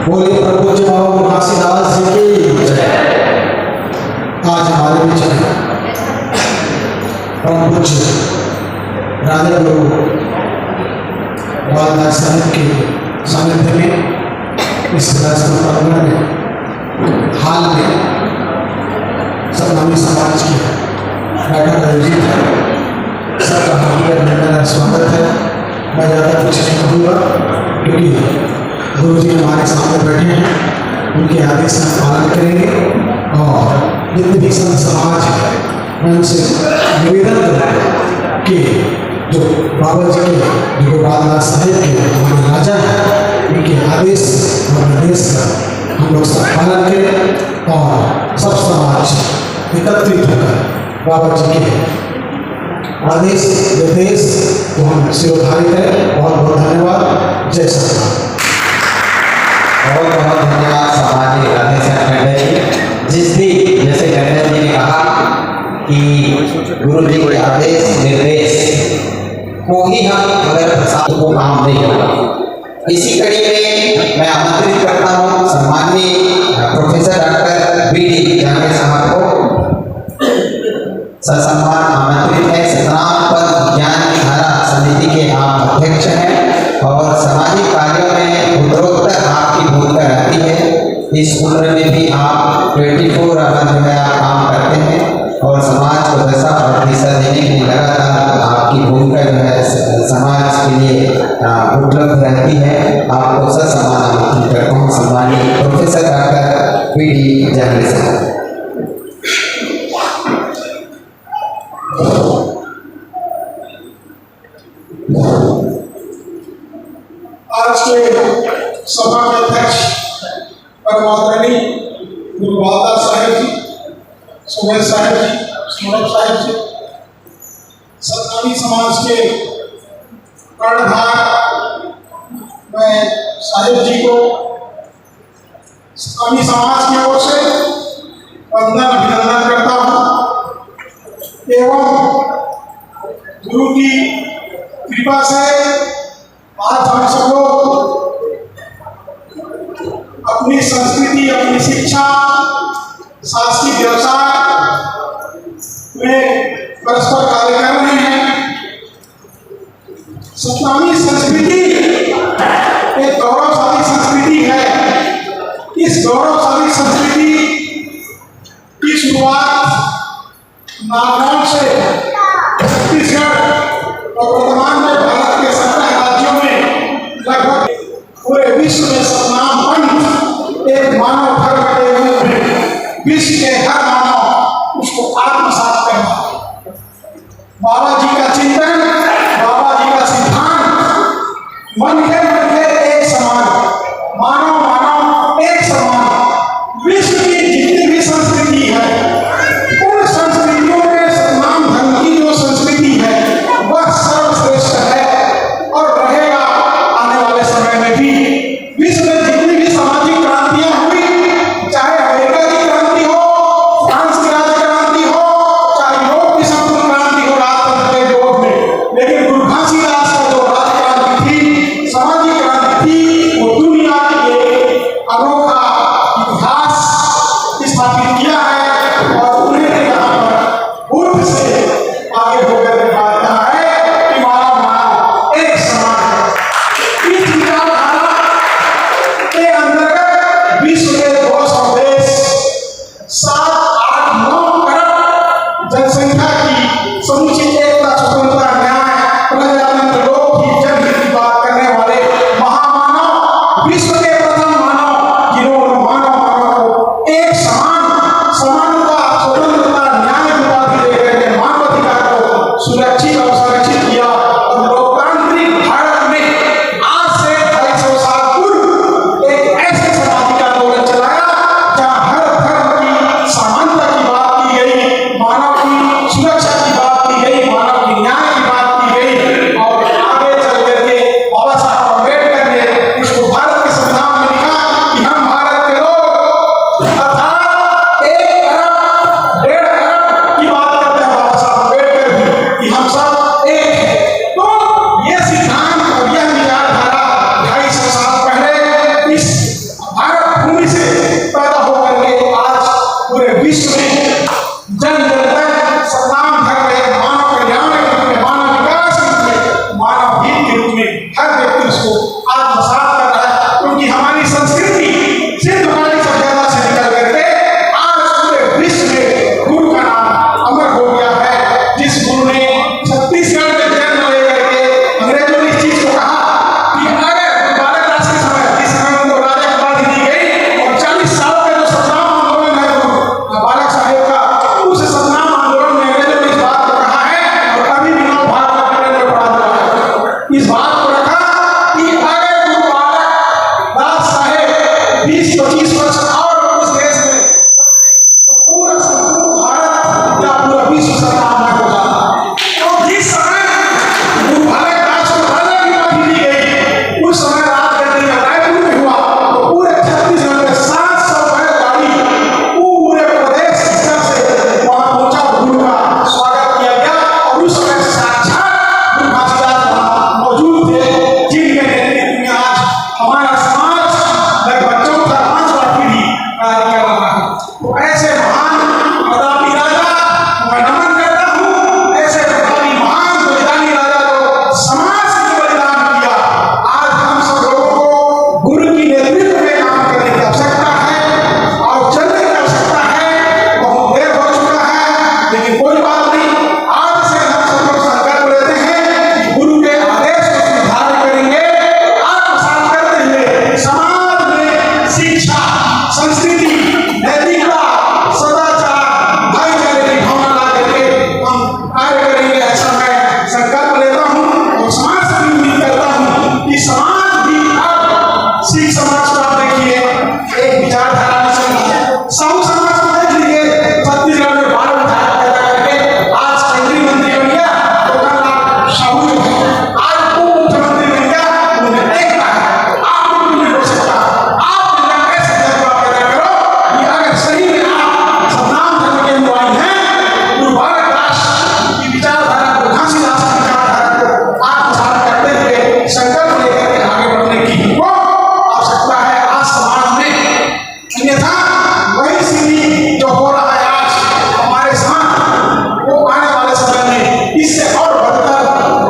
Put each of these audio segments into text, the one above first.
बोलिए प्रभु जी बाबा घासीदास जी की जय। आज हमारे बीच में परम पूज्य राजा गुरु बालदास साहब के सानिध्य में इस राजस्थान परगना में हाल में सतनामी समाज की बैठक आयोजित है। सबका हार्दिक अभिनंदन स्वागत है। मैं ज़्यादा कुछ नहीं कहूँगा क्योंकि गुरु जी हमारे सामने बैठे हैं, उनके आदेश का पालन करेंगे और जितने भी संत समाज है मैं उनसे निवेदन करूँगा कि जो बाबा जी के जो बालदास साहब के हमारे राजा हैं उनके आदेश और निर्देश का हम लोग सब पालन करें और सब समाज एकत्रित होकर बाबा जी के आदेश निर्देश को हम शिरोधार्य करें। बहुत बहुत धन्यवाद। जय सतनाम। बहुत बहुत धन्यवाद सामाजिक अध्यक्ष टंडन जी। जैसे टंडन जी ने कहा कि गुरु जी के आदेश निर्देश को ही हम अगर प्रसाद को काम नहीं होगा। इसी कड़ी में मैं आमंत्रित करता हूँ सम्माननीय प्रोफेसर डॉक्टर बी.डी. जांगड़े साहब को ससम्मान आमंत्रित है। सतनाम पद ज्ञान की धारा समिति के आप अध्यक्ष हैं और सामाजिक कार्यों में उत्तरोत्तर आपकी भूमिका रहती है। इस उम्र में भी आप 24 आवर जो है आप काम करते हैं और समाज को दशा और दिशा देने के लिए लगातार आपकी भूमिका जो है समाज के लिए उपलब्ध रहती है। आपको ससम्मान आमंत्रित करता हूँ सम्मानीय प्रोफेसर डॉक्टर बी.डी. जांगड़े साहब। आज के सभा के अध्यक्ष परमात्मनी गुरु बालदास साहब जी, सुमेर साहब जी, सौरभ साहब जी, सतनामी समाज के कर्णधार मैं साहिब जी को सतनामी समाज की ओर से वंदन अभिनंदन करता हूँ एवं गुरु की कृपा से आज हम सब लोग अपनी संस्कृति, अपनी शिक्षा, शासकीय व्यवसाय में परस्पर कार्य कर रहे हैं। सतनामी संस्कृति एक गौरवशाली संस्कृति है। इस गौरवशाली संस्कृति की शुरुआत नागौर से छत्तीसगढ़ और वर्तमान में भारत के 17 राज्यों में लगभग पूरे विश्व में सतनाम पंथ एक मानव धर्म के रूप में विश्व के हर मानव उसको आत्मसात करना। बाबा जी का चिंतन, बाबा जी का सिद्धांत मन के एक समान, मानव मानव एक समान। विश्व की जितनी भी संस्कृति है उन संस्कृतियों में सतनाम धर्म की जो संस्कृति है वह सर्वश्रेष्ठ है और रहेगा आने वाले समय में भी। विश्व में जितनी भी सामाजिक क्रांतियां हुई, चाहे अमेरिका की क्रांति हो, फ्रांस की राज्य क्रांति हो, चाहे यूरोप की संपूर्ण क्रांति हो राजतंत्र के विरोध में, लेकिन गुरु घासीदास का जो राज्य क्रांति थी, समाज करके उसको आत्मसात कर रहा है, क्योंकि हमारी संस्कृति सिंधुघाटी सभ्यता से निकल करके आज पूरे विश्व में गुरु का नाम अमर हो गया है। जिस गुरु ने छत्तीसगढ़ में जन्म लेकर के अंग्रेजों ने इस चीज को कहा कि अगर बालक दास के समय जिस समय उनको राजा उपाधि दी गई और 40 साल का जो सतनाम आंदोलन है बालक साहेब का, उस सतनाम आंदोलन में अंग्रेजों ने इस बात को कहा है और अभी भी नौ भारत का कैलेंडर पढ़ा हुआ है, इस बात को रखा कि अगर गुरु बालक दास साहेब 20-25 वर्ष और उस देश में तो पूरा संपूर्ण भारत या पूरा विश्व सतनामय हो जाता। तो जिस समय गुरु बालक दास को राजा की उपाधि दी गई, उस समय रात गद्दी का रायपुर में हुआ तो पूरे छत्तीसगढ़ में 700 बैलगाड़ी पूरे प्रदेश से वहां पहुंचा, गुरु का स्वागत किया गया और उस समय साक्षात गुरु घासीदास वहां मौजूद थे, जिनके नेतृत्व में आज हमारा समाज लगभग 4-5वां पीढ़ी कार्य कर रहा है। तो ऐसे महान प्रतापी राजा मैं नमन करता हूँ, ऐसे प्रतापी महान बलिदानी राजा को समाज के बलिदान किया। आज हम सब लोगों को गुरु की नेतृत्व में काम करने की आवश्यकता है और चलने की आवश्यकता है। बहुत देर हो चुका है, लेकिन कोई बात नहीं, आज से हम सब लोग संकल्प लेते हैं कि गुरु के आदेश को निर्धारण करेंगे, आत्मसात करते हुए समाज में शिक्षा, संस्कृति, नैतिकता, सदाचार, भाईचारे की भावना ला करके हम कार्य करेंगे। ऐसा मैं संकल्प लेता हूँ और समाज से भी उम्मीद करता हूँ कि समाज भी अब सिख समाज को आप देखिए एक विचारधारा में चल रही है। साहू समाज को देख लीजिए, छत्तीसगढ़ में 12 विधायक पैदा करके आज केंद्रीय मंत्री बन गया तो कल साहू जो है आज उप मुख्यमंत्री बन गया, उन्हें देखना है आप नहीं हो सकता। आप ऐसे जज्बा पैदा करो कि अगर सही में आप सतनाम धर्म के अनुयायी हैं, गुरु बालक दास की विचारधारा को, घासीदास की विचारधारा को आत्मसात करते हुए संकल्प लेकर के आगे बढ़ने की हमको आवश्यकता है आज समाज में। अन्यथा वही स्थिति जो हो रहा है आज हमारे साथ, वो आने वाले समय में इससे और बढ़कर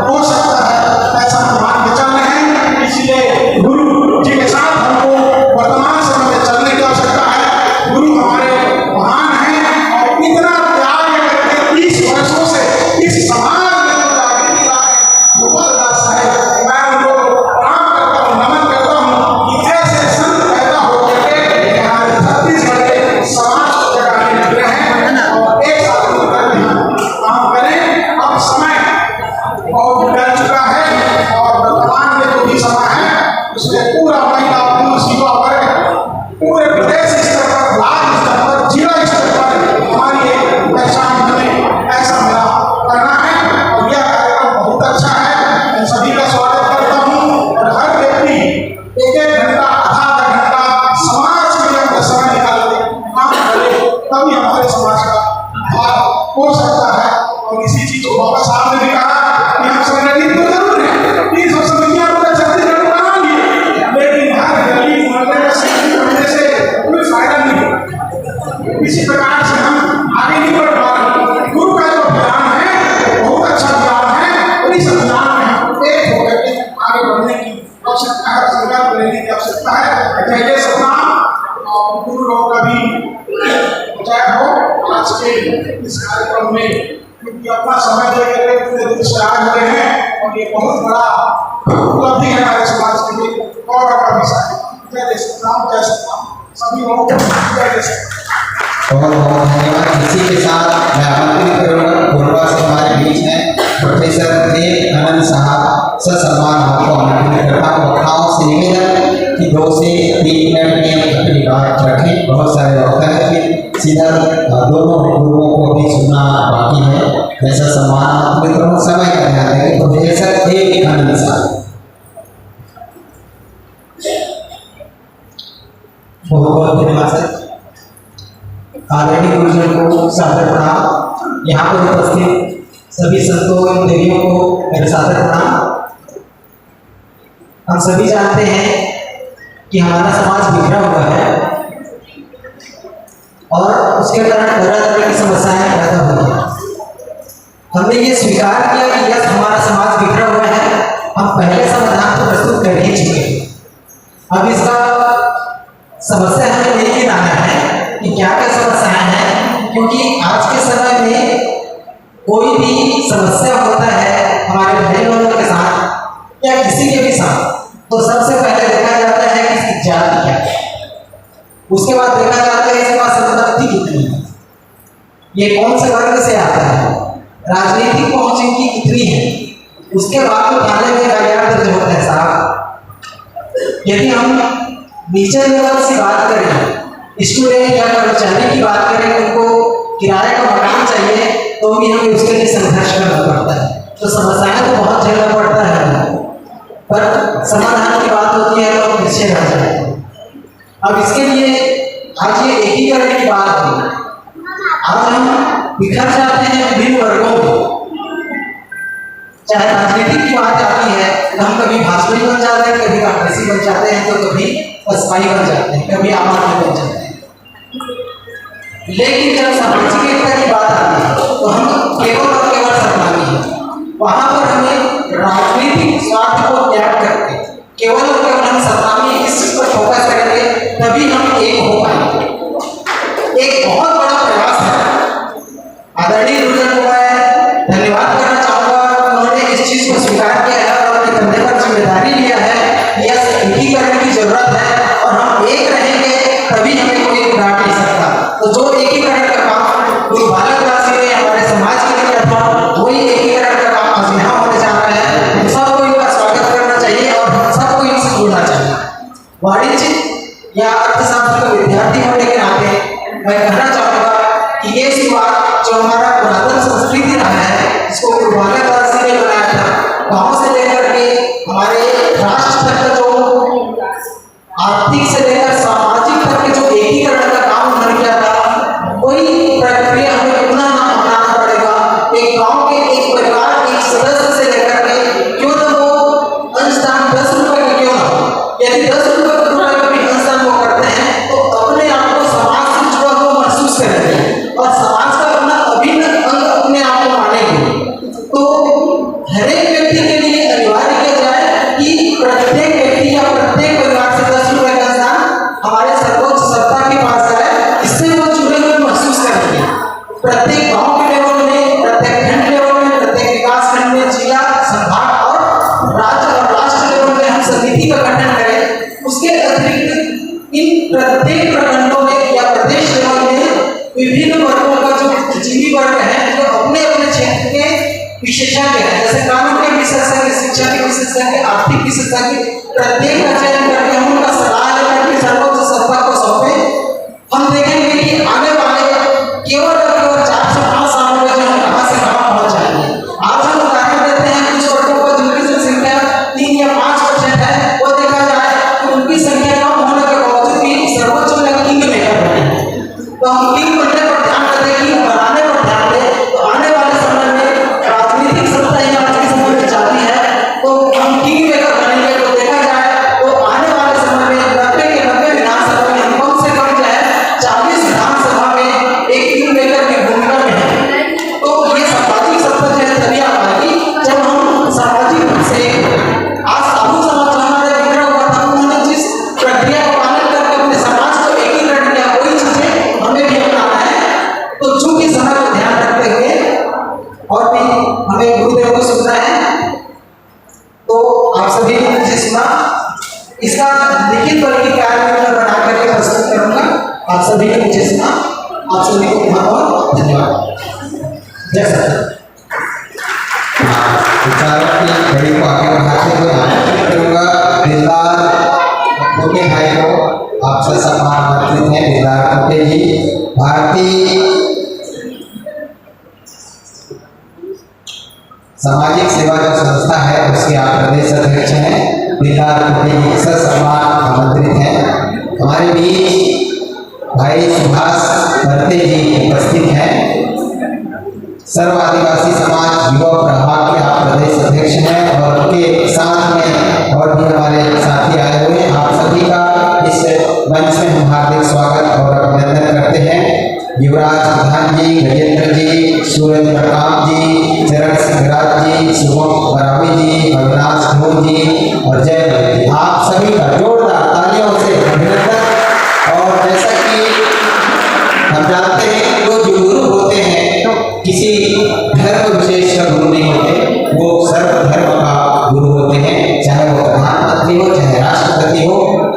हो सकता है, ऐसा हम मान के चल रहे हैं। इसलिए गुरु जी के साथ हमको वर्तमान समय में चलने की आवश्यकता है। गुरु हमारे महान हैं और इतना त्याग करके 30 वर्षों से इस समाज में जो जागृति ला है गोपाल दास साहेब, मैं उनको प्रणाम करता हूँ, नमन करता हूँ कि ऐसे संत पैदा होकर के हमारे छत्तीसगढ़ के समाज को जगाने लग रहे हैं और एक साथ मिलकर के हम काम करें। अब समय बहुत निकल चुका है और वर्तमान में जो भी समय है उसमें पूरा महिला पुरुष युवा वर्ग पूरे प्रदेश स्तर पर, राज्य स्तर पर, जिला स्तर पर हमारी एक पहचान बने, ऐसा मेरा कहना है। और यह कार्यक्रम बहुत अच्छा है, मैं सभी का स्वागत करता हूँ और हर व्यक्ति 1-1 घंटा, आधा घंटा समाज के लिए अपना समय निकाल के काम करे, तभी हमारे समाज का भाग हो सकता है। और इसी चीज को बाबा साहब ने भी कहा कि हम संगठित तो जरूर हैं, 300 समितियां पूरे छत्तीसगढ़ में बना ली, लेकिन हर गली मोहल्ले में समिति बनने से कोई फायदा नहीं होगा। इसी प्रकार से हम आगे नहीं बढ़ पा रहे। गुरु का जो अभियान है बहुत अच्छा अभियान है और इस अभियान में हम एक होकर के आगे बढ़ने की आवश्यकता है, संकल्प लेने की आवश्यकता है। जय सतनाम और गुरु लोगों का भी जय हो। आज के इस कार्यक्रम में क्योंकि अपना समय देकर के पूरे देश से आए हुए हैं और ये बहुत बड़ा उपलब्धि है हमारे समाज के लिए, गौरव का विषय है। जय सतनाम, जय सतनाम, सभी लोगों को जय सतनाम। बहुत बहुत धन्यवाद। इसी के साथ मैं आमंत्रित करूंगा कोरबा से हमारे बीच में प्रोफेसर देव आनंद साहब ससम्मान आपको आमंत्रित करता हूँ। वक्ताओं से निवेदन कि 2 से 3 मिनट में अपनी बात रखें। बहुत सारे वक्ता है, फिर सीधा दोनों गुरुओं को भी सुनना बाकी है। ऐसा सम्मान मित्रों समय का ध्यान देंगे। प्रोफेसर देव आनंद साहब। बहुत बहुत धन्यवाद सर। आदरणीय गुरुजन को सादर प्रणाम। यहाँ पर उपस्थित सभी संतों एवं देवियों को मेरे सादर प्रणाम। हम सभी जानते हैं कि हमारा समाज बिखरा हुआ है और उसके कारण तरह तरह की समस्याएं पैदा हुई हैं। हमने ये स्वीकार किया कि यस हमारा समाज बिखरा हुआ है हम पहले समाधान तो प्रस्तुत कर ही चुके हैं। अब इसका समस्या हमें लेके आना है कि क्या क्या समस्याएं हैं, क्योंकि आज के समय में कोई भी समस्या होता है हमारे भाई बहनों के साथ या किसी के भी साथ, तो सबसे पहले देखा जाता है कि इसकी जाति क्या है, उसके बाद देखा जाता है इसके पास संपत्ति कितनी है, ये कौन से वर्ग से आता है, राजनीतिक पहुंच इनकी कितनी है, उसके बाद तो थाने में एफआईआर दर्ज होता है साहब। यदि हम नीचे लेवल से बात करें, स्टूडेंट या कर्मचारी की बात करें, उनको किराए का मकान चाहिए तो भी हमें उसके लिए संघर्ष करना पड़ता है। तो समस्याएं तो बहुत झेलना पड़ता है, पर समाधान की बात होती है तो पीछे रह जाते हैं। अब इसके लिए आज ये एकीकरण की बात है, आज हम बिखर जाते हैं विभिन्न वर्गों में, चाहे राजनीतिक की बात आती है तो हम कभी भाजपा बन जाते हैं, कभी कांग्रेसी बन जाते हैं, तो कभी बसपाई बन जाते हैं, कभी आम आदमी बन जाते हैं। लेकिन जब सामाजिक एकता की बात आती है तो हम केवल और केवल सत्तामी हैं। वहां पर हमें राजनीतिक स्वार्थ को त्याग करके केवल और केवल हम सत्तामी इस चीज पर फोकस करेंगे, तभी हम एक हो पाएंगे। एक बहुत बड़ा प्रयास है। आदरणीय गुरुजन को मैं धन्यवाद करना चाहूंगा, उन्होंने इस चीज को स्वीकार किया है और अपने कंधे पर जिम्मेदारी लिया है। यह एकीकरण की जरूरत है और हम एक रहेंगे तभी हमें कोई बिगाड़ नहीं सकता। तो जो एकीकरण का काम गुरु बालकदास ने हमारे समाज के लिए था, वही एकीकरण का काम आज यहाँ होने जा रहा है। हम सबको इनका स्वागत करना चाहिए और हम सबको इनसे जुड़ना चाहिए। वाणिज्य या अर्थशास्त्र का विद्यार्थी होने के नाते मैं कहना चाहूँगा कि ये शुरुआत जो हमारा पुरातन संस्कृति रहा है, इसको गुरु बालकदास ने बनाया था, गाँव से लेकर के हमारे राष्ट्र तक जो आर्थिक से लेकर सामाजिक तक के जो एकीकरण का काम उन्होंने किया था, वही प्रक्रिया हमें पुनः अपनाना पड़ेगा। एक गांव के एक परिवार एक सदस्य से लेकर के क्यों ना वो अंशदान 10 रुपए का क्यों ना हो, यदि 10 रुपए का भी अंशदान वो करते हैं तो अपने आप को समाज से जुड़ा हुआ महसूस करेंगे और समाज का अपना अभिन्न अंग अपने आप को मानेंगे। तो हर एक व्यक्ति के लिए अनिवार्य किया जाए कि प्रत्येक व्यक्ति या प्रत्येक परिवार से 10 रुपए का अंशदान हमारे सर्वोच्च सत्ता के पास है, इससे वो जुड़े हुए महसूस करेंगे। प्रत्येक गांव के लेवल में, प्रत्येक खंड लेवल में, प्रत्येक विकास खंड में, जिला, संभाग और राज्य और राष्ट्र लेवल में हम समिति का गठन करें। उसके अतिरिक्त इन प्रत्येक प्रखंडों में या प्रदेश लेवल में विभिन्न वर्गों का जो जीवी वर्ग है, जो अपने अपने क्षेत्र के विशेषज्ञ हैं, जैसे कानून के विशेषज्ञ, शिक्षा के विशेषज्ञ, आर्थिक विशेषज्ञ, प्रत्येक का चयन करके हम उनका सलाह लेकर के सर्वोच्च सत्ता को सौंपे। हम देखेंगे कि आने वाले केवल और केवल 4 से 5 सालों में जो हम कहां से कहां पहुंच जाएंगे। आज हम उदाहरण देते हैं कुछ वर्गों को जिनकी जनसंख्या 3 या 5% है, वो देखा जाए तो उनकी संख्या कम होने के बावजूद भी सर्वोच्च में किंग मेकर बने हैं। तो हम किंग बनने पर ध्यान देते, किंग बनाने पर ध्यान दें, तो आने वाले समय में राजनीतिक सत्ता ही आज के समय में जाती है, तो हम किंग मेकर बनेंगे। तो देखा जाए तो आने वाले समय में 90 के 90 विधानसभा में हम कम से कम जो है 40 विधानसभा में एक किंग मेकर की भूमिका में है। तो ये सामाजिक सत्ता जो है तभी आ पाएगी जब हम सामाजिक रूप से, आज साधु समाज हमारे बिखरा हुआ था, उन्होंने जिस प्रक्रिया का पालन करके अपने समाज को एकीकरण किया, वही चीजें हमें भी अपनाना है। तो चूंकि समय को ध्यान रखते हुए और भी हमें गुरुदेव को सुनना है, तो आप सभी ने मुझे सुना, इसका लिखित वर्ग की कार्य बना करके प्रस्तुत करूंगा। आप सभी ने मुझे सुना, आप सभी को बहुत बहुत धन्यवाद। जय सर। विचारों की घड़ी को आगे बढ़ाते हुए आमंत्रित करूंगा दिलदार कोटे भाई को, आपसे सम्मान आमंत्रित है दिलदार कोटे जी। भारतीय सामाजिक सेवा जो संस्था है उसके आप प्रदेश अध्यक्ष हैं, दिलदार कोटे जी से सम्मान आमंत्रित हैं। हमारे बीच भाई सुभाष भरते जी उपस्थित हैं, सर्व आदिवासी समाज युवा प्रभाग के आप प्रदेश अध्यक्ष हैं और उनके साथ में और भी हमारे साथी आए हुए हैं। आप सभी का इस मंच में हम हार्दिक स्वागत और अभिनंदन करते हैं। युवराज प्रधान जी, गजेंद्र जी, सूरज प्रताप जी, चरण सिंहराज जी, शुभम बरावी जी, अविनाश धूम जी और जय जी, आप सभी का जोरदार तालियों से अभिनंदन। और जैसा कि हम जानते हैं जो गुरु होते हैं तो किसी धर्म विशेष का गुरु नहीं होते, वो सर्व धर्म का गुरु होते हैं। चाहे वो प्रधानमंत्री हो, चाहे राष्ट्रपति हो,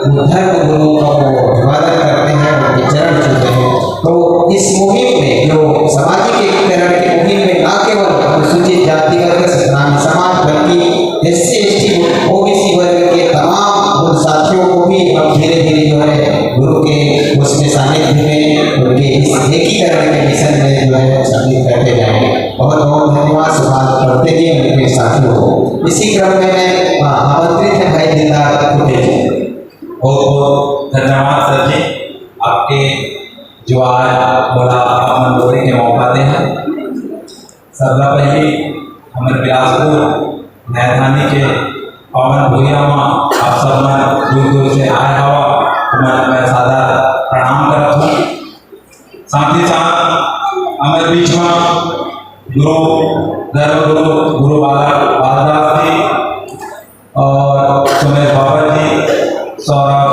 वो धर्म गुरुओं का वो अभिवादन करते हैं, उनके चरण छूते हैं। तो इस मुहिम में जो सामाजिक एकीकरण की मुहिम में न केवल अनुसूचित जाति वर्ग सतनामी समाज बल्कि एससी एसटी ओबीसी वर्ग के तमाम उन साथियों को भी हम धीरे धीरे जो है गुरु के उसमें सानिध्य में उनके इस एकीकरण के मिशन में जो है शामिल करते जाएंगे। बहुत बहुत धन्यवाद सुभाष करते जी उनके साथियों को। इसी क्रम में मैं आमंत्रित है भाई दिलदार कुटे जी। बहुत बहुत धन्यवाद सर जी, आपके जो आज बड़ा अपन बोलने के मौका दे हैं। सबला पहले हमारे बिलासपुर नैथानी के पावन भूया में आप सब में दूर दूर से आए हवा मैं सादा प्रणाम करता हूँ। साथ ही साथ हमारे बीच में गुरु बालदास जी और सुमेश बाबा जी, सौरभ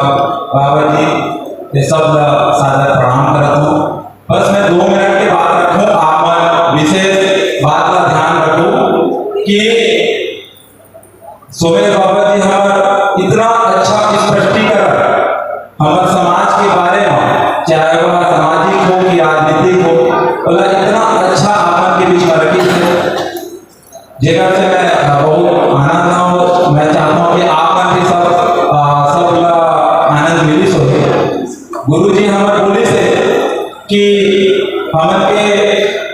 बाबा जी, ये सब सादर प्रणाम करता हूँ। बस मैं 2 मिनट की बात रखूँ, आप विशेष बात का ध्यान रखूँ कि सुमेश बाबा जी हमारा इतना अच्छा स्पष्टीकरण हमारे समाज के बारे में, चाहे वह सामाजिक हो कि राजनीतिक हो, बोला इतना अच्छा आपन के बीच में रखी है, जगह से मैं बहुत आनंद हो। मैं चाहता हूँ कि आप भी सब आनंद मिली सो। गुरु जी हमारे बोले से कि हमके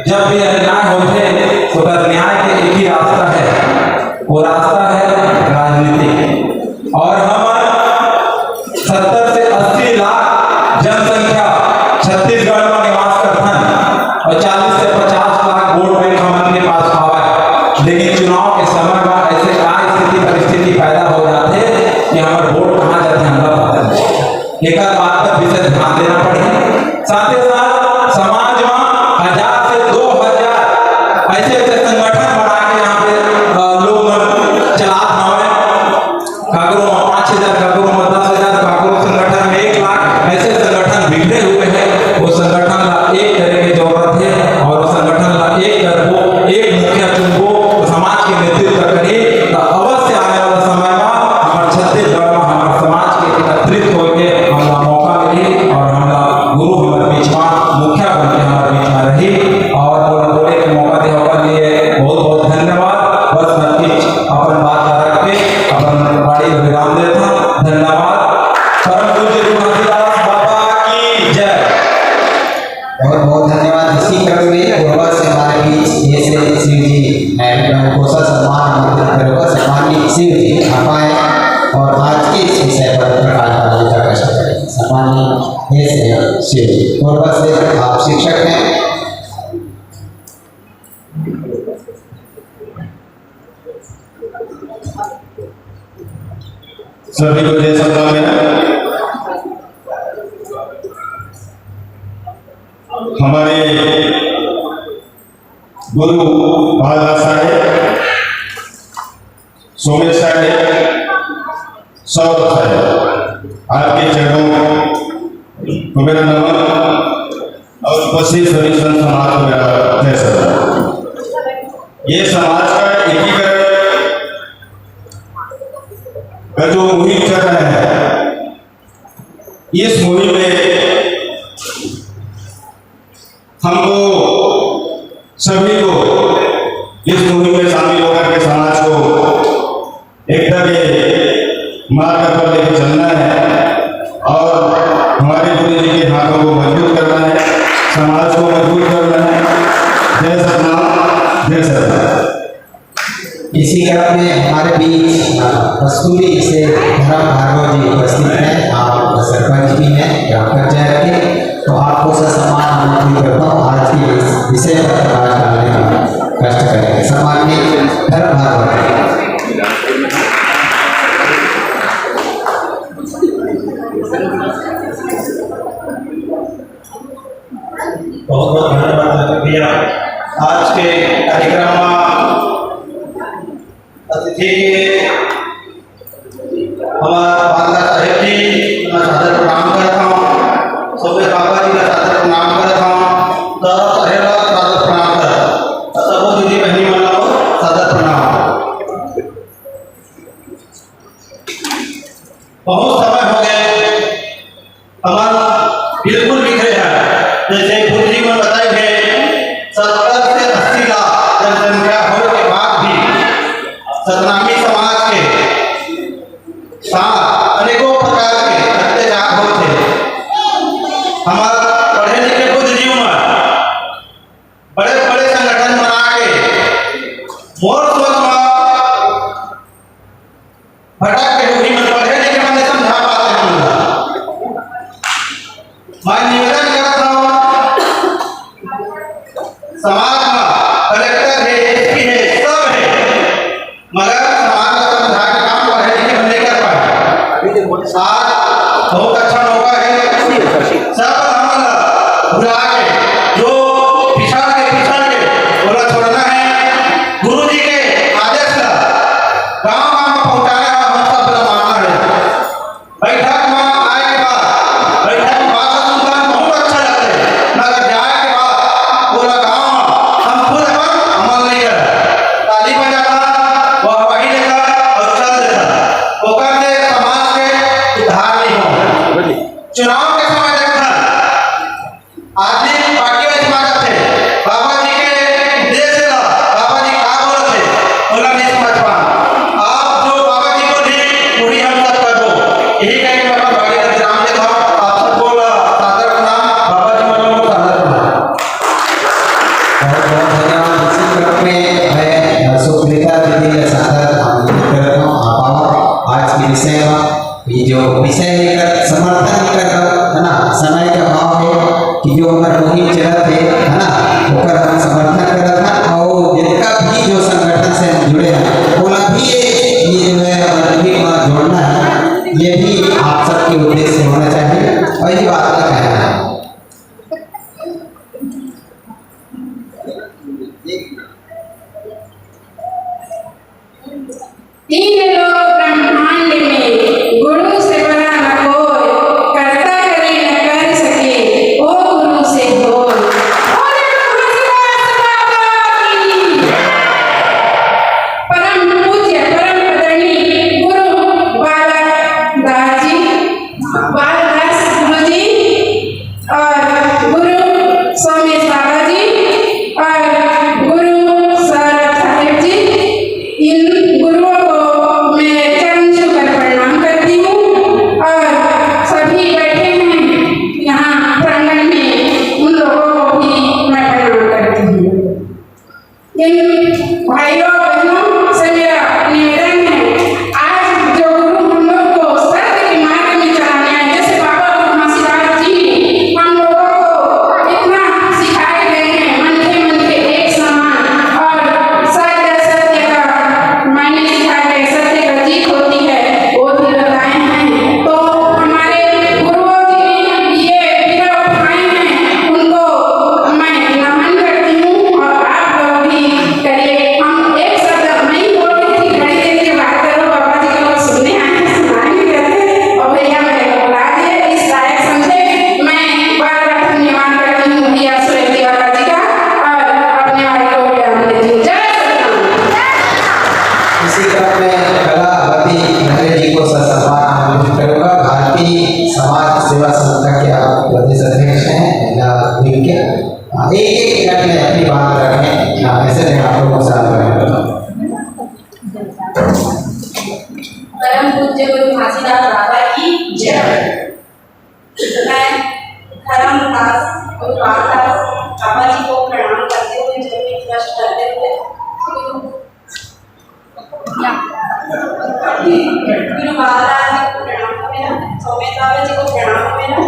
जब भी अन्याय होते तो न्याय के एक ही रास्ता है, वो रास्ता है राजनीति। और हम 70 से 80 लाख जनसंख्या छत्तीसगढ़ में निवास करते हैं और 40 से 50 लाख वोट बैंक हमारे पास आवा है। लेकिन चुनाव के समय में ऐसे क्या स्थिति परिस्थिति पैदा हो जाते हैं कि हमारे वोट कहाँ जाते हैं हमारा पता नहीं। एक बात पर विशेष ध्यान देना पड़ेगा। साथ ही साथ समाज में 1000 से 2000 ऐसे ऐसे संगठन बना के यहाँ पे लोग चलात हवे, काकरो 5000, काकरो 10,000, काकरो संगठन में 1 लाख, ऐसे संगठन बिगड़े हुए हैं। वो संगठन ला एक करे की जरूरत है और वो संगठन ला एक करबो, एक मुखिया चुनबो, समाज के नेतृत्व करे तो अवश्य आने वाला समय में हमारे छत्तीसगढ़ में हमारे समाज के एकत्रित होकर हमारा मौका मिली और हमारा गुरु हमारे बीच में मुखिया बन के हमारे बीच में रही और बोले के मौका दे होकर लिए बहुत बहुत धन्यवाद। बस मैं अपन बात रख के अपन बाड़ी विराम देता हूं। धन्यवाद। परम पूज्य तुलसीदास बाबा की जय। बहुत बहुत धन्यवाद। इसी क्रम में पूर्वा से हमारे बीच ये से शिव जी एंड कोसा सम्मान आमंत्रित करेगा सम्मानित शिव जी आप आए और आज के इस विषय पर प्रकाश डालने का कष्ट करें। सम्मानित ये से शिव जी, पूर्वा से आप शिक्षक हैं। सभी को जय सभा में हमारे गुरु बालदास साहेब, सोमेश साहेब, सौरभ साहेब, आपके चरणों को मेरा नमन और उपस्थित सभी संत समाज को मेरा जय सभा। ये समाज का एकीकरण का जो मुहिम चल रहा है, इस मुहिम में हमको सभी को इस मुहिम में शामिल होकर के समाज को एकता के मार्ग पर लेकर चलना है और हमारे गुरु जी के हाथों को मजबूत करना है, समाज को मजबूत करना है। जय सतनाम, जय सतनाम। इसी क्रम में हमारे बीच कस्तूरी से धर्म भार्गव जी उपस्थित हैं। आप सरपंच भी हैं ग्राम पंचायत के, तो आपको सम्मान आमंत्रित करता हूँ आज के इस विषय पर प्रकाश डालने का कष्ट करेंगे। सम्मानित धर्म भार्गव। बहुत बहुत धन्यवाद भैया। आज के कार्यक्रम में अतिथि के हमारा बांदा साहेब जी का सादर प्रणाम करता हूँ, सोबे बाबा जी का सादर प्रणाम करता हूँ, दादा साहेब का सादर प्रणाम करता हूँ, सबो दीदी बहनी मन को सादर प्रणाम। बहुत समय हो गए हमारा बिल्कुल बिखरे है, जैसे गुरु जी ने बताए थे 70 से 80 लाख जनसंख्या होने के बाद भी सतनामी समाज के साथ अनेकों प्रकार के अत्याचार होते हमारे पढ़े लिखे बुद्धिजीवी में बड़े बड़े संगठन बना के मोर सोच में भटक के हुई में पढ़े लिखे में समझा पाते हैं। मैं निवेदन करता हूँ समाज में कलेक्टर है, एसपी है, सब है, मगर समाज का समझा के काम पढ़े लिखे हम नहीं कर पाए। आज बहुत अच्छा मौका है, सब हम बुला के जो पिछड़ के बोला छोड़ना है, गुरु जी के आदेश का गाँव गाँव में पहुँचाने का हम सब बड़ा मानना है। बैठक में आए के बाद बैठक में बात सुनकर बहुत अच्छा लगता है, मगर जाए के बाद पूरा गाँव में हम खुद पर अमल नहीं कर ताली बजाता वाहवाही देता और चल देता, ओकर से समाज के उद्धार नहीं हो। चुनाव के समय देखा आदमी पार्टी में समाज थे, बाबा जी के देश से बाबा जी का बोल थे बोला नहीं समझ पा, आप जो बाबा जी को दी वही हम सब कर दो, यही कह के बाबा भाई का विराम देता हूँ। आप सबको सादर प्रणाम, बाबा जी मनों को सादर प्रणाम। बहुत बहुत धन्यवाद। इसी क्रम में मैं सुप्रीता दीदी का सादर आमंत्रित करता हूँ। आप आओ आज के विषय में, ये जो विषय लेकर समर्थन कर है ना, समय का भाव है कि जो हमारे मुहिम चलत है ना, ओकर हम समर्थन करत हैं और जिनका भी जो संगठन से हम जुड़े हैं वो भी ये जो है हमारे मुहिम में जोड़ना है, ये भी आप सबके उद्देश्य होना चाहिए और ये बात का कहना है। तीन लोक ब्रह्मांड में गुरु से बड़ा न कोई, करता करे न कर सके ओ गुरु से होय। परम पूज्य परम आदरणीय गुरु बालदास गुरु जी और गुरु स्वामी बाबा जी और गुरु सर साहेब जी, इन गुरुओं को मैं चरण छूकर प्रणाम करती हूँ और सभी बैठे हैं यहाँ प्रांगण में उन लोगों को भी मैं प्रणाम करती हूँ। इन भाइयों बहनों से मेरा निवेदन है, आज जो गुरु हम लोग को सत्य के मार्ग में चलाने हैं, जैसे बाबा गुरु घासीदास जी हम लोगों को इतना सिखाए गए हैं, मन के एक समान और सत्य का मायने सिखाए गए, सत्य का जीत होती है वो भी बताए हैं। तो हमारे गुरुओं जी ने ये विरह उठाए हैं, उनको मैं नमन करती हूँ और आप लोग भी करिए। हम एक शब्द नहीं बोल रही थी, घड़ी देख के बात करो, बाबा जी के लोग सुनने आए हैं, सुनाएंगे करते और भैया मेरे को बुला दिए, इस लायक समझे। मैं बार बार धन्यवाद करती हूँ भैया सुरेश बाबा जी का और अपने भाई को विराम देती हूँ। जय सतनाम। इसी क्रम में कलावती नगरे जी को सम्मान आमंत्रित करूंगा। भारतीय समाज सेवा संस्था के आप प्रदेश अध्यक्ष हैं, महिला विंग के। एक मिनट में अपनी बात रखें, ऐसे में आप लोगों को साथ करें। परम पूज्य गुरु घासीदास बाबा की जय। मैं धर्मदास और बालदास बाबा जी को प्रणाम करते हुए, जमीन स्पष्ट करते हुए गुरु बालदास जी को प्रणाम मेरा, सोमेश बाबा जी को प्रणाम मेरा,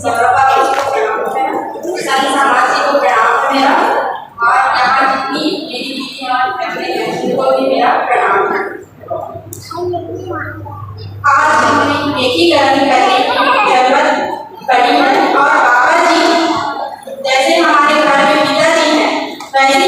सौरभ बाबा जी को प्रणाम मेरा, सन समाज जी को प्रणाम मेरा और यहाँ जितनी मेरी दीदी और बहनें हैं उनको भी मेरा प्रणाम। आज हमने एकीकरण करने की जरूरत पड़ी है और बाबा जी जैसे हमारे घर में पिताजी हैं वैसे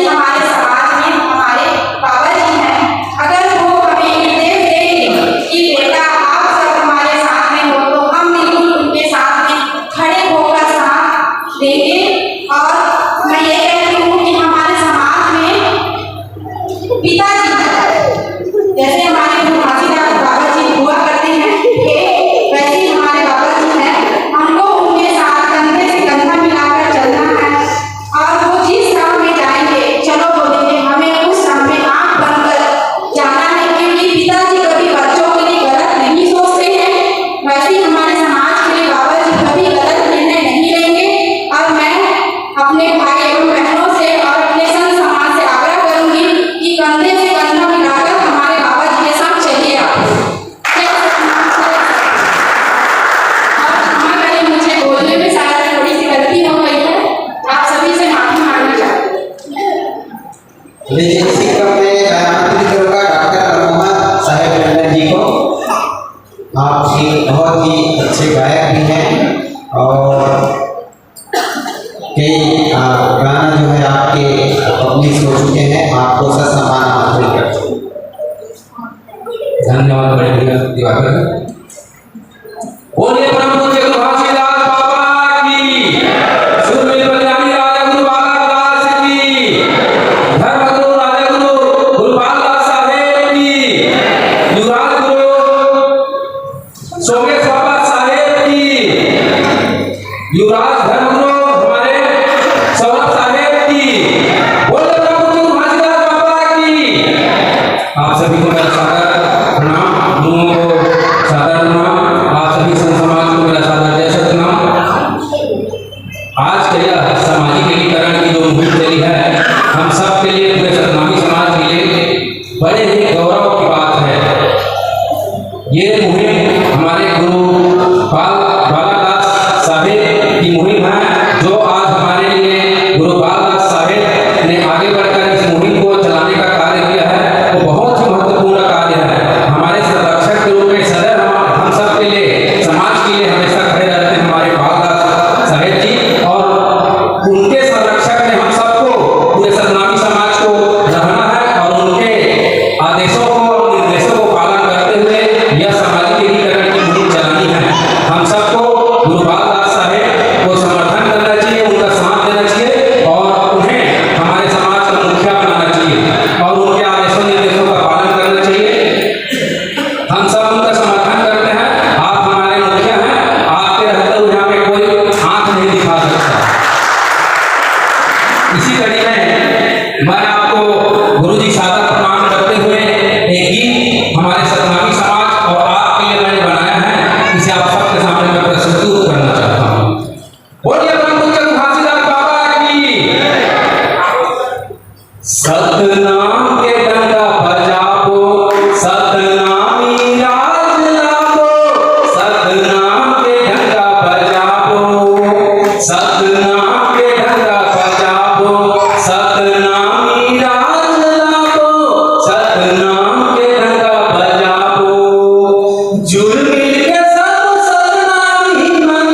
लीजिए इसी क्रम में मैं आमंत्रित करूंगा डॉक्टर मोहम्मद साहेब टंडन जी को। आप भी बहुत ही अच्छे गायक भी हैं और कई गाना जो है आपके पब्लिश हो चुके हैं। आपको ससम्मान आमंत्रित करते हैं। धन्यवाद बड़े दिवाकर। बोलिए परम पूज्य गुरु घासीदास बाबा की, सुरवीर बलिरामी राजा गुरु बालक दास की, धर्म गुरु राजा गुरु बालक साहेब की, युवराज गुरु सोमेश बाबा साहेब की, युवराज धर्म गुरु हमारे सौरभ साहेब की। बोलिए परम पूज्य गुरु घासीदास बाबा की। आप सभी को मेरा सादर प्रणाम, गुरुओं को सादर प्रणाम, आप सभी संत समाज को मेरा सादर जय सतनाम। आज का यह सामाजिक एकीकरण की जो मुहिम चली है, हम सब के लिए, पूरे सतनामी समाज के लिए बड़े ही गौरव की बात है। ये मुहिम हमारे गुरु बालदास साहेब की मुहिम है, जो आज हमारे लिए गुरु बालदास साहेब ने आगे बढ़कर इस मुहिम को चलाने का कार्य किया है। वो बहुत ही महत्वपूर्ण कार्य है। हमारे संरक्षक के रूप में सदैव हम सब के लिए, समाज के लिए हमेशा खड़े रहते हैं हमारे बालदास साहेब जी, और उनके संरक्षक में हम सबको, पूरे सतनामी समाज को रहना है और उनके आदेशों को और निर्देशों को पालन करते हुए यह सामाजिक एकीकरण की मुहिम चलानी है। हम सबको गुरु बालदास साहेब को समर्थन करना चाहिए, उनका साथ देना चाहिए और उन्हें हमारे समाज का मुखिया बनाना चाहिए और उनके आदेशों निर्देशों का पालन करना चाहिए। हम सब उनका समर्थन करते हैं। आप हमारे मुखिया हैं, आपके रहते हुए यहाँ पे कोई आंख नहीं दिखा सकता। इसी कड़ी में मैं आपको गुरुजी सादर प्रणाम करते हुए एक गीत हमारे सतनामी समाज और आपके लिए मैंने बनाया है, इसे आप सबके सामने मैं प्रस्तुत करना चाहता हूँ। बोलिए परम पूज्य गुरु घासीदास बाबा की। सतनाम के डंका बजाबो, सतनामी राज लाबो, सतनाम के डंका बजाबो, सतनाम के डंका बजाबो, सतनामी राज लाबो, सतनाम के डंका बजाबो। जुड़ मिल के सब सतनामी मन,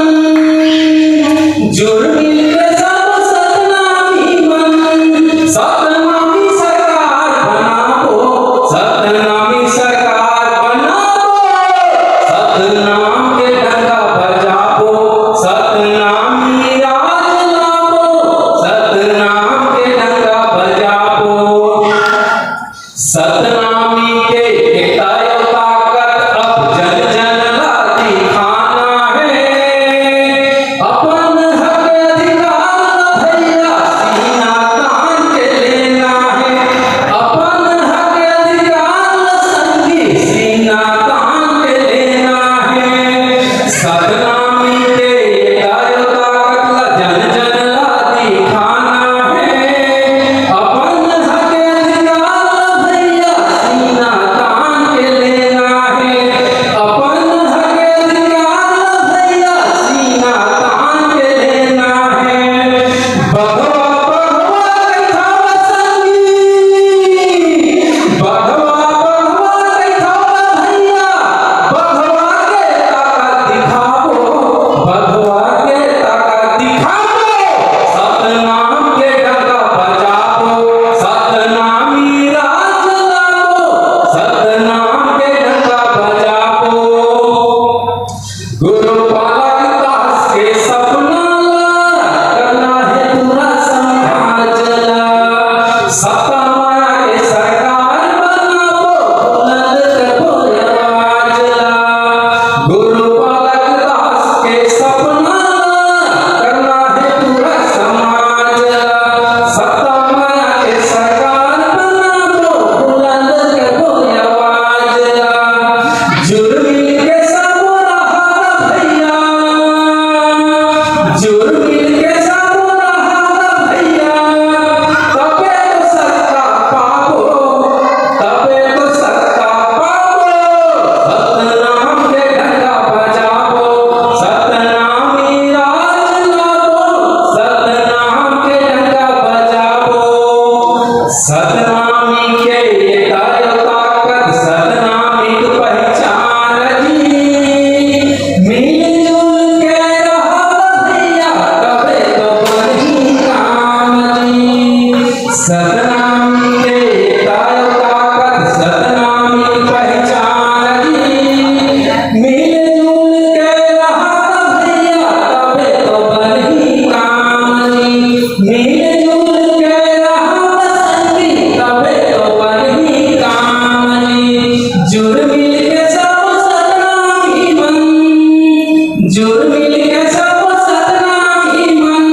जुड़ मिल के सब सतनामी मन,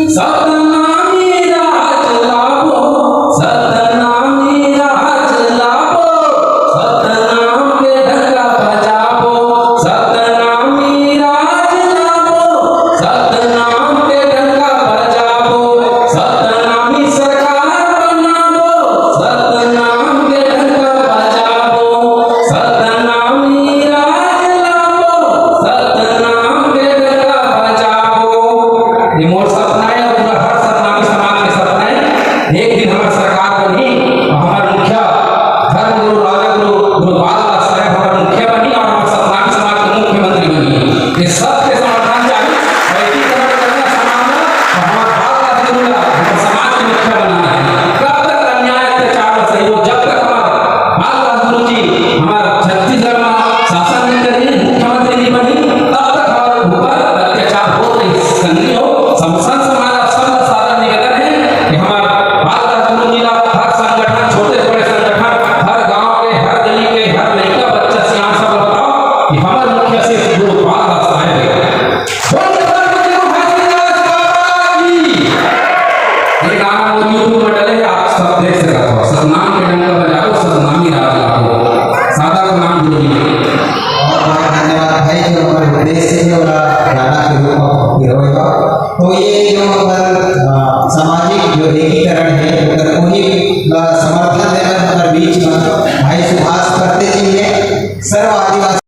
सतनामी राज लाभो, सतनामी राज लाभो, सतनाम के ढंगा बजाबो, सतनामी राज लाभो, सतनाम के ढंगा बजाबो, सतनामी सरकार बनाबो, सतनाम के ढंगा बजाबो, सतनामी राज लाभो, सतनाम के ढंगा बजाबो। ये मोर सपना है और पूरा हर सतनामी समाज के सपना है। एक दिन हमारी सरकार बनी और हमारे मुखिया धर्म गुरु राजा गुरु बाला साहब हमारे मुखिया बनी और हमारे सतनामी समाज के मुख्यमंत्री बनी। ये सबके समर्थन चाहिए और एकीकरण करना समाज में और हमारे बाला गुरु हमारे समाज के मुखिया बनाना है। कब तक अन्याय अत्याचार और सहयोग, जब तक हमारे बाला गुरु जी हमारे छत्तीसगढ़ में शासन नहीं करेंगे, मुख्यमंत्री नहीं बनी, तब तक हमारे ऊपर अत्याचार हो नहीं संगी हो। संसद हमारा सब साधन निवेदन है कि हमारे बाला गुरु जी हर संगठन, छोटे बड़े संगठन, हर गांव के, हर गली के, हर लड़का बच्चा सियान सब बताओ कि हमारे मुखिया से गुरु बाला साहब है। ये गाना वो यूट्यूब पर डले, आप सब देख सकते हो। सतनाम के डंका बजाओ, सतनामी राज लाभो। सादा का नाम गुरु जी ने। और बहुत धन्यवाद भाई जो हमारे उद्देश्य है और गाना के रूप में होगा। तो ये जो सामाजिक जो एकीकरण है उधर उन्हीं